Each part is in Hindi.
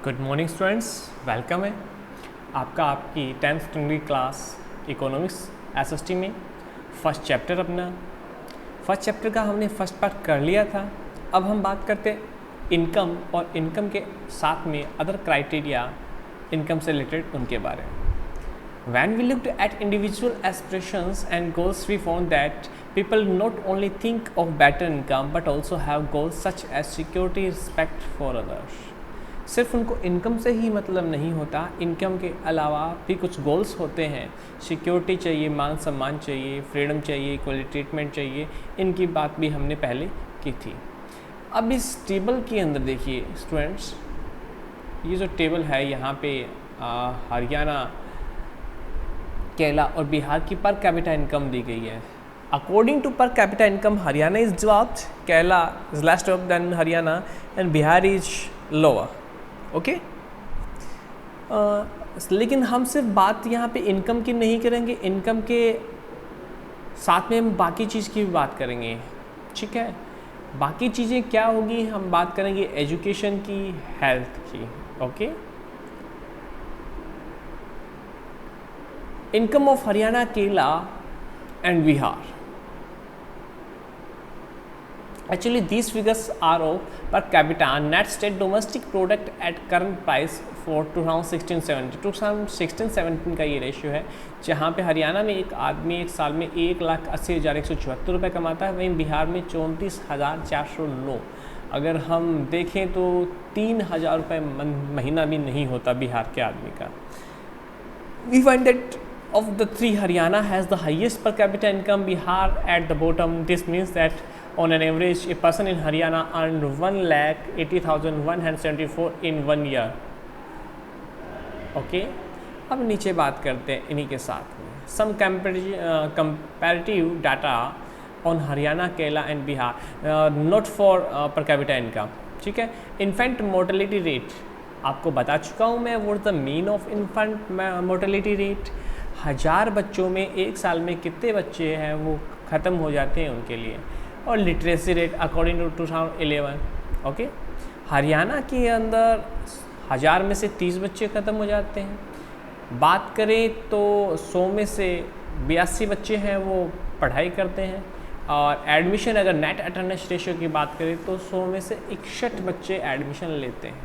गुड मॉर्निंग स्टूडेंट्स, वेलकम है आपका आपकी 10th standard class economics SST में फर्स्ट चैप्टर का हमने फर्स्ट पार्ट कर लिया था। अब हम बात करते हैं इनकम और इनकम के साथ में अदर क्राइटेरिया इनकम से रिलेटेड उनके बारे में। When we looked at individual aspirations and goals, we found that people not only think of better income but also have goals such as security, respect for others. सिर्फ उनको इनकम से ही मतलब नहीं होता, इनकम के अलावा भी कुछ गोल्स होते हैं। सिक्योरिटी चाहिए, मान सम्मान चाहिए, फ्रीडम चाहिए, इक्वल ट्रीटमेंट चाहिए, इनकी बात भी हमने पहले की थी। अब इस टेबल के अंदर देखिए स्टूडेंट्स, ये जो टेबल है यहाँ पे हरियाणा, केरला और बिहार की पर कैपिटा इनकम दी गई है। According to per capita income, Haryana is top, Kerala is less top than Haryana and Bihar is lower. Okay, लेकिन हम सिर्फ बात यहाँ पे इनकम की नहीं करेंगे, इनकम के साथ में हम बाकी चीज़ की भी बात करेंगे। ठीक है, बाकी चीज़ें क्या होगी, हम बात करेंगे एजुकेशन की, हेल्थ की। Okay, income of Haryana, Kerala and Bihar. Actually, these figures are of per capita net state domestic product at current price for 2016-17 का ये रेशियो है, जहाँ पे हरियाणा में एक आदमी एक साल में 1,80,174 रुपये कमाता है, वहीं बिहार में 34,409। अगर हम देखें तो 3,000 रुपये महीना भी नहीं होता बिहार के आदमी का। We find that of the three, Haryana has the highest per capita income, Bihar at the bottom. This means that on an average, a person in Haryana earned 1,80,174 in 1 year. Okay, अब नीचे बात करते हैं इन्हीं के साथ में some comparative data on Haryana, Kerala and Bihar, not for per capita income. ठीक है, infant mortality rate आपको बता चुका हूँ मैं, what is the mean of infant mortality rate। 1000 बच्चों में एक साल में कितने बच्चे हैं वो ख़त्म हो जाते हैं उनके लिए। और literacy rate according to 2011। Okay, Haryana के अंदर 1000 में से 30 बच्चे ख़त्म हो जाते हैं। बात करें तो 100 में से 82 बच्चे हैं वो पढ़ाई करते हैं। और एडमिशन, अगर नेट अटेंडेंस रेशियो की बात करें तो 100 में से 61 बच्चे एडमिशन लेते हैं।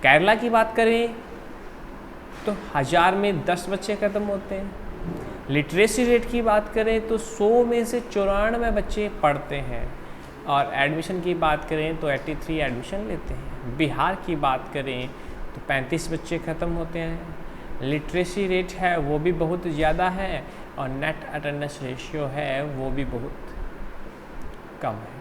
केरला की बात करें तो 1000 में 10 बच्चे ख़त्म होते हैं। लिटरेसी रेट की बात करें तो 100 में से 94 बच्चे पढ़ते हैं। और एडमिशन की बात करें तो 83 एडमिशन लेते हैं। बिहार की बात करें तो 35 बच्चे ख़त्म होते हैं। लिटरेसी रेट है वो भी बहुत ज़्यादा है और नेट अटेंडेंस रेशियो है वो भी बहुत कम है।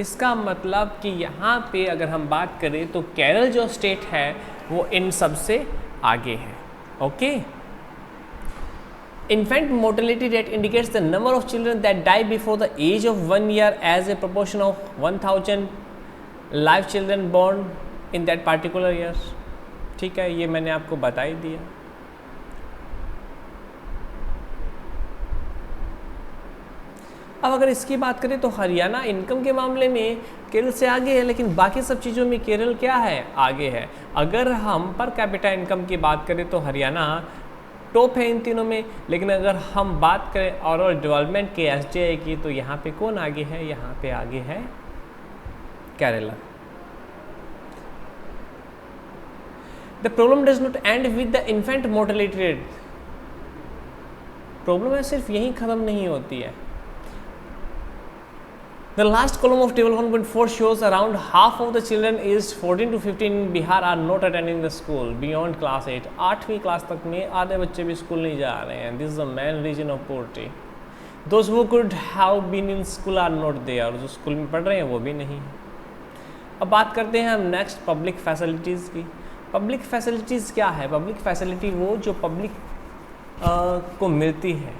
इसका मतलब कि यहाँ पे अगर हम बात करें तो केरल जो स्टेट है वो इन सब से आगे है। Okay, infant mortality rate indicates the number of children that die before the age of 1 year as a proportion of 1000 live children born in that particular year। ठीक है, ये मैंने आपको बता ही दिया। अब अगर इसकी बात करें तो हरियाणा इनकम के मामले में केरल से आगे है, लेकिन बाकी सब चीज़ों में केरल क्या है, आगे है। अगर हम पर कैपिटा इनकम की बात करें तो हरियाणा टॉप है इन तीनों में, लेकिन अगर हम बात करें ओवरऑल डेवलपमेंट के SDI की तो यहाँ पे कौन आगे है, यहाँ पे आगे है Kerala. The problem does not and with the infant mortality rate. Problem है सिर्फ यही खत्म नहीं होती है। The last column of table 1.4 shows around half of the children aged 14 to 15 in Bihar are not attending the school beyond class 8। 8वीं क्लास तक में आधे बच्चे भी स्कूल नहीं जा रहे हैं। This is the main reason of poverty। Those who could have been in school are not there। जो स्कूल में पढ़ रहे हैं वो भी नहीं। अब बात करते हैं हम नेक्स्ट पब्लिक फैसिलिटीज़ की। पब्लिक फैसिलिटीज़ क्या है? पब्लिक फैसिलिटी वो जो पब्लिक को मिलती है।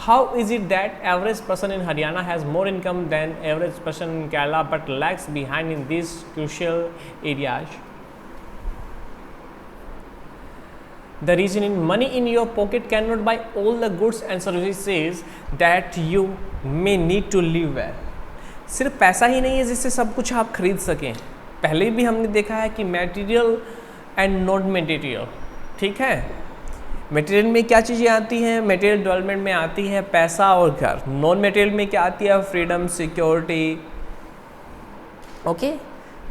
How is it that average person in Haryana has more income than average person in Kerala but lags behind in these crucial areas? The reason is money in your pocket cannot buy all the goods and services that you may need to live well। सिर्फ पैसा ही नहीं है जिससे सब कुछ आप खरीद सकें। पहले भी हमने देखा है कि मटेरियल एंड नॉन मटेरियल, ठीक है। मटेरियल में क्या चीज़ें आती हैं, मटेरियल डेवलपमेंट में आती है पैसा और घर। नॉन मटेरियल में क्या आती है, freedom, security. Okay,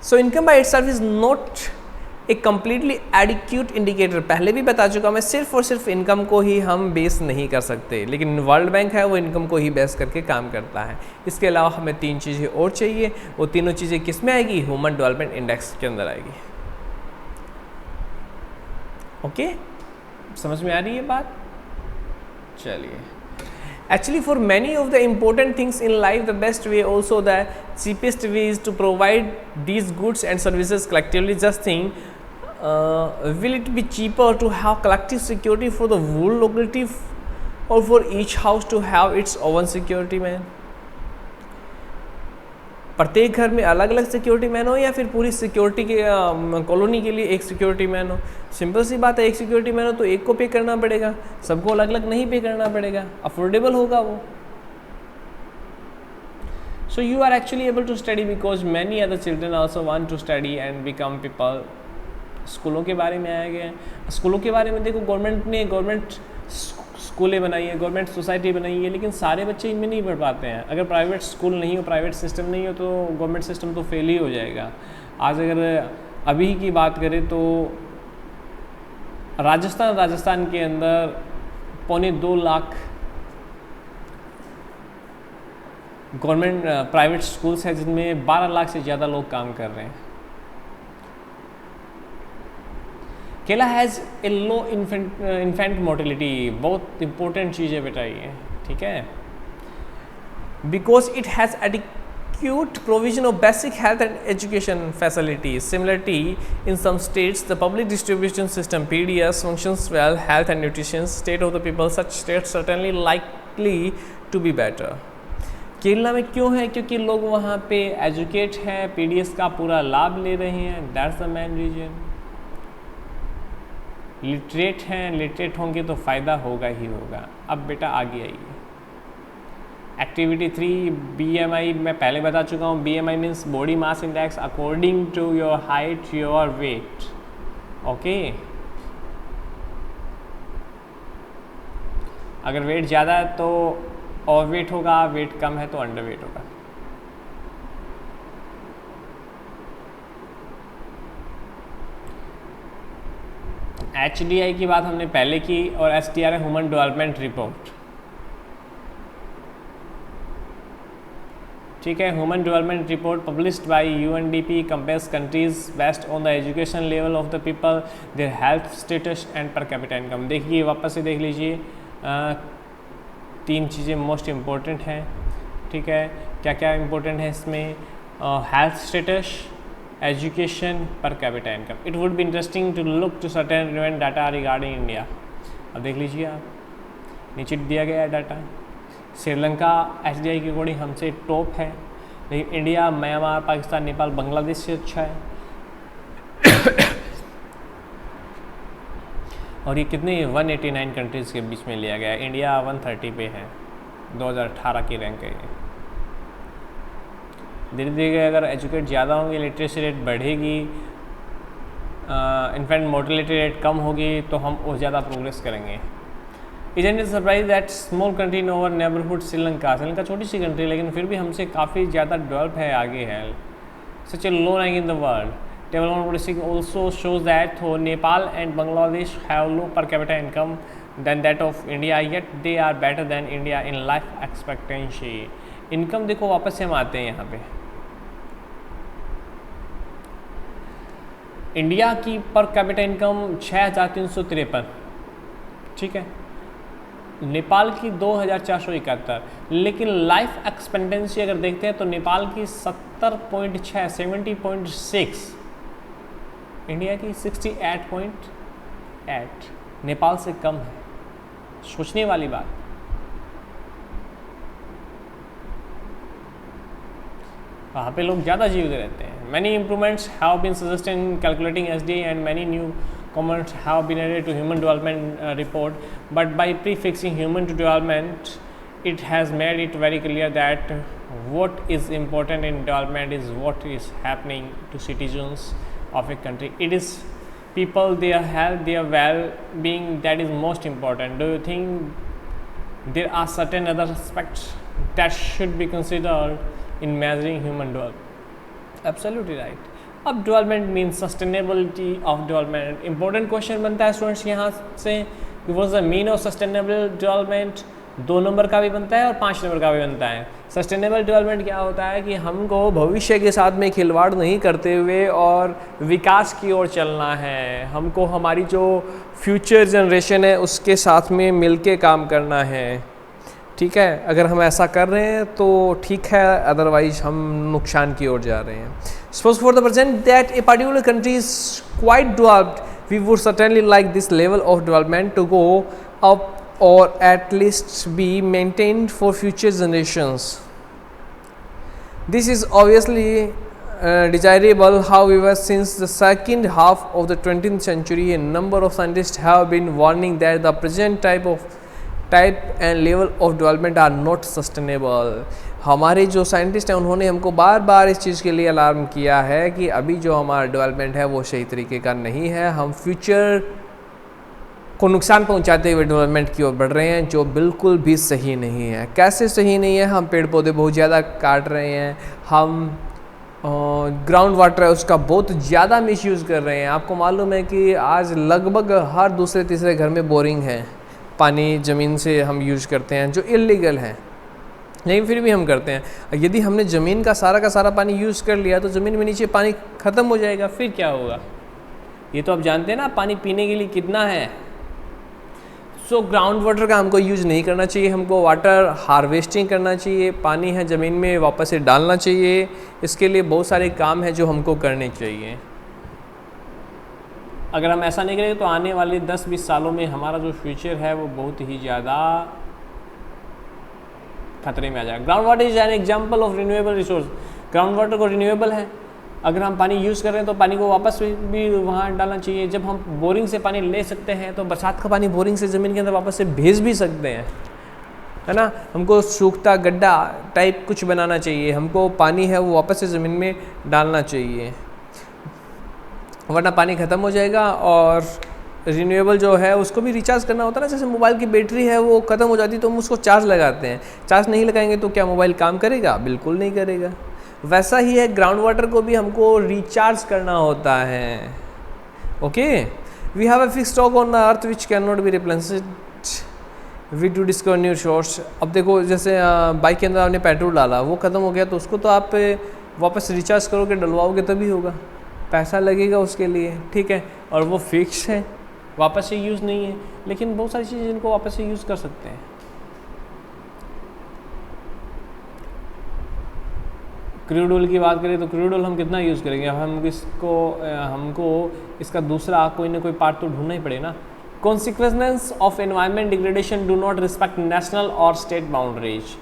so income by itself is not a completely adequate indicator. पहले भी बता चुका मैं, सिर्फ और सिर्फ इनकम को ही हम बेस नहीं कर सकते, लेकिन वर्ल्ड बैंक है वो इनकम को ही बेस करके काम करता है। इसके अलावा हमें 3 चीज़ें और चाहिए, वो तीनों चीज़ें किस में आएगी, ह्यूमन डेवलपमेंट इंडेक्स के अंदर आएगी। ओके, समझ में आ रही है बात? चलिए, actually for many of the important things in life, the best way, also the cheapest way, is to provide these goods and services collectively. Just think, will it be cheaper to have collective security for the whole locality or for each house to have its own security man? प्रत्येक घर में अलग अलग सिक्योरिटी मैन हो या फिर पूरी सिक्योरिटी के कॉलोनी के लिए एक सिक्योरिटी मैन हो? सिंपल सी बात है, एक सिक्योरिटी मैन हो तो एक को पे करना पड़ेगा, सबको अलग अलग नहीं पे करना पड़ेगा, अफोर्डेबल होगा वो। So you are actually able to study because many other children also want to study and become people. स्कूलों के बारे में आया गया है। स्कूलों के बारे में देखो, गवर्नमेंट स्कूलें बनाई है, गवर्नमेंट सोसाइटी बनाई है, लेकिन सारे बच्चे इनमें नहीं पढ़ पाते हैं। अगर प्राइवेट स्कूल नहीं हो, प्राइवेट सिस्टम नहीं हो, तो गवर्नमेंट सिस्टम तो फेल ही हो जाएगा। आज अगर अभी की बात करें तो राजस्थान के अंदर 2.25 लाख गवर्नमेंट प्राइवेट स्कूल्स हैं, जिनमें 12 लाख से ज़्यादा लोग काम कर रहे हैं। केला has a low infant mortality, बहुत इंपॉर्टेंट चीज़ है बेटा ये, ठीक है। Because it has adequate provision of basic health and education facilities. Similarly, in some states, the public distribution system (PDS) functions well. Health and nutrition state of the people, such states certainly likely to be better. Kerala में क्यों है? क्योंकि लोग वहाँ पे एजुकेट हैं, PDS का पूरा लाभ ले रहे हैं। That's the main reason. Literate हैं, लिटरेट होंगे तो फ़ायदा होगा ही होगा। अब बेटा आगे आइए, एक्टिविटी 3 BMI मैं पहले बता चुका हूँ। BMI means body mass index according to your height, your weight. Okay, अगर वेट ज़्यादा है तो ओवर वेट होगा, वेट कम है तो अंडर वेट होगा। HDI की बात हमने पहले की, और SDR है ह्यूमन डेवलपमेंट रिपोर्ट, ठीक है। Human development report published by UNDP compares countries based on the education level of the people, their health status and पर कैपिटा इनकम। देखिए, वापस से देख लीजिए, 3 चीज़ें मोस्ट इम्पोर्टेंट हैं, ठीक है। क्या क्या इम्पोर्टेंट है इसमें? Health status, education, per capita income. It would be interesting to look to certain relevant data regarding India. अब देख लीजिए आप, नीचे दिया गया है डाटा। श्रीलंका HDI के अकॉर्डिंग हमसे टॉप है, लेकिन इंडिया, म्यांमार, पाकिस्तान, नेपाल, बांग्लादेश से अच्छा है। और ये कितने 189 कंट्रीज़ के बीच में लिया गया है। इंडिया 130 पे है, 2018 की रैंक है ये। धीरे धीरे अगर एजुकेट ज़्यादा होंगे, लिटरेसी रेट बढ़ेगी, इनफैक्ट मोर्टेलिटी रेट कम होगी, तो हम और ज़्यादा प्रोग्रेस करेंगे। Isn't it surprised that small country in our neighborhood Sri Lanka छोटी सी कंट्री, लेकिन फिर भी हमसे काफ़ी ज़्यादा डेवलप है, आगे है। Such a low rank in the world. Table 146 also shows that though Nepal and Bangladesh have low per capita income than that of India, yet they are better than India in life expectancy. Income देखो, वापस से हम आते हैं यहाँ पे। इंडिया की पर कैपिटा इनकम 6353, ठीक है। नेपाल की 2471, लेकिन लाइफ एक्सपेक्टेंसी अगर देखते हैं तो नेपाल की 70.6 70.6, इंडिया की 68.8, नेपाल से कम है। सोचने वाली बात। वहाँ पे लोग ज़्यादा जीवित रहते हैं। Many improvements have been suggested in calculating SDI and many new comments have been added to human development report, but by prefixing human to development, it has made it very clear that what is important in development is what is happening to citizens of a country. It is people, their health, their well-being, that is most important. Do you think there are certain other aspects that should be considered in measuring human development? Absolutely right. अब development means sustainability of development. Important question बनता है स्टूडेंट्स यहाँ से कि what is the mean of sustainable development. 2 number का भी बनता है और 5 नंबर का भी बनता है. सस्टेनेबल डेवलपमेंट क्या होता है कि हमको भविष्य के साथ में खिलवाड़ नहीं करते हुए और विकास की ओर चलना है. हमको हमारी जो फ्यूचर जनरेशन है उसके साथ में मिलके काम करना है. ठीक है, अगर हम ऐसा कर रहे हैं तो ठीक है, अदरवाइज हम नुकसान की ओर जा रहे हैं. Suppose for the present that a particular country is quite developed, we would certainly like this level of development to go up or at least be maintained for future generations. This is obviously desirable. However, since the second half of the 20th century, a number of scientists have been warning that the present type and level of development are not sustainable. हमारे जो साइंटिस्ट हैं उन्होंने हमको बार बार इस चीज़ के लिए अलार्म किया है कि अभी जो हमारा डेवलपमेंट है वो सही तरीके का नहीं है. हम फ्यूचर को नुकसान पहुंचाते हुए डेवलपमेंट की ओर बढ़ रहे हैं, जो बिल्कुल भी सही नहीं है. कैसे सही नहीं है? हम पेड़ पौधे बहुत ज़्यादा काट रहे हैं, हम ग्राउंड वाटर है उसका बहुत ज़्यादा मिसयूज़ कर रहे हैं. आपको मालूम है कि आज लगभग हर दूसरे तीसरे घर में बोरिंग है. पानी ज़मीन से हम यूज़ करते हैं जो इलीगल है, लेकिन फिर भी हम करते हैं. यदि हमने ज़मीन का सारा पानी यूज़ कर लिया तो ज़मीन में नीचे पानी ख़त्म हो जाएगा. फिर क्या होगा? ये तो आप जानते हैं ना पानी पीने के लिए कितना है. सो ग्राउंड वाटर का हमको यूज़ नहीं करना चाहिए. हमको वाटर हार्वेस्टिंग करना चाहिए. पानी है ज़मीन में वापस से डालना चाहिए. इसके लिए बहुत सारे काम हैं जो हमको करने चाहिए. अगर हम ऐसा नहीं करेंगे तो आने वाले 10-20 सालों में हमारा जो फ्यूचर है वो बहुत ही ज़्यादा खतरे में आ जाएगा. Ground water is an example of renewable resource. Ground water को रिन्यूएबल है. अगर हम पानी यूज़ कर रहे हैं तो पानी को वापस भी वहाँ डालना चाहिए. जब हम बोरिंग से पानी ले सकते हैं तो बरसात का पानी बोरिंग से ज़मीन के अंदर वापस से भेज भी सकते हैं, है ना. हमको सूखता गड्ढा टाइप कुछ बनाना चाहिए. हमको पानी है वो वापस से ज़मीन में डालना चाहिए, वरना पानी ख़त्म हो जाएगा. और रिन्यूएबल जो है उसको भी रिचार्ज करना होता है ना. जैसे मोबाइल की बैटरी है वो ख़त्म हो जाती है तो हम उसको चार्ज लगाते हैं. चार्ज नहीं लगाएंगे तो क्या मोबाइल काम करेगा? बिल्कुल नहीं करेगा. वैसा ही है ग्राउंड वाटर को भी हमको रिचार्ज करना होता है. Okay, we have a fixed stock on the earth which can not be replaced we to discover new source. अब देखो जैसे बाइक के अंदर आपने पेट्रोल डाला, वो ख़त्म हो गया तो उसको तो आप वापस रिचार्ज करोगे, डलवाओगे तभी होगा. पैसा लगेगा उसके लिए, ठीक है, और वो फिक्स है, वापस से यूज़ नहीं है. लेकिन बहुत सारी चीज़ें जिनको वापस से यूज़ कर सकते हैं. क्रूड ऑयल की बात करें तो क्रूड ऑयल हम कितना यूज़ करेंगे? हमको इसका दूसरा कोई ना कोई पार्ट तो ढूंढना ही पड़े ना. Consequences of environment degradation do not respect national or state boundaries.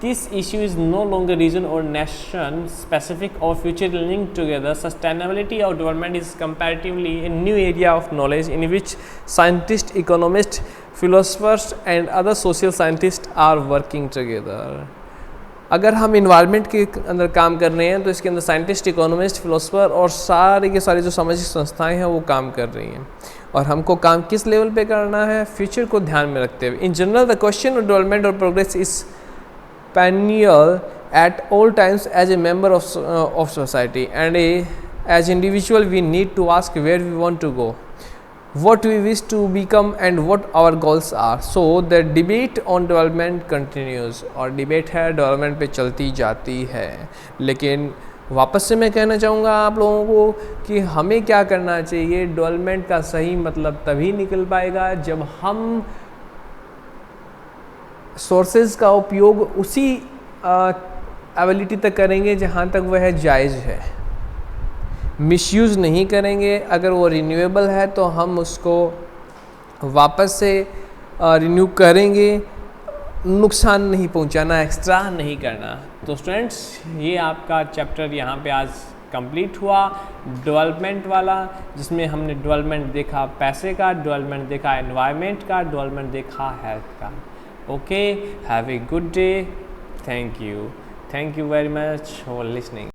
This issue is no longer region or nation specific or future linked together. Sustainability of development is comparatively a new area of knowledge in which scientists, economists, philosophers and other social scientists are working together. अगर हम इन्वायरमेंट के अंदर काम कर रहे हैं तो इसके अंदर साइंटिस्ट, इकोनॉमिस्ट, फिलोसफर और सारे के सारे जो सामाजिक संस्थाएं हैं वो काम कर रही हैं. और हमको काम किस लेवल पे करना है? फ्यूचर को ध्यान में रखते हुए. In general the question of development और progress is perennial at all times. As a member of society and as individual we need to ask where we want to go, what we wish to become and what our goals are. So the debate on development continues. और debate है डेवलपमेंट पे चलती जाती है. लेकिन वापस से मैं कहना चाहूँगा आप लोगों को कि हमें क्या करना चाहिए. डेवलपमेंट का सही मतलब तभी निकल पाएगा जब हम सोर्सेज का उपयोग उसी एबिलिटी तक करेंगे जहाँ तक वह जायज़ है. मिसयूज़ नहीं करेंगे. अगर वो रिन्यूएबल है तो हम उसको वापस से रिन्यू करेंगे. नुकसान नहीं पहुँचाना, एक्स्ट्रा नहीं करना. तो स्टूडेंट्स ये आपका चैप्टर यहाँ पे आज कंप्लीट हुआ डेवलपमेंट वाला, जिसमें हमने डेवलपमेंट देखा पैसे का, डेवलपमेंट देखा एनवायरनमेंट का, डेवलपमेंट देखा हेल्थ का. Okay, have a good day. Thank you. Thank you very much for listening.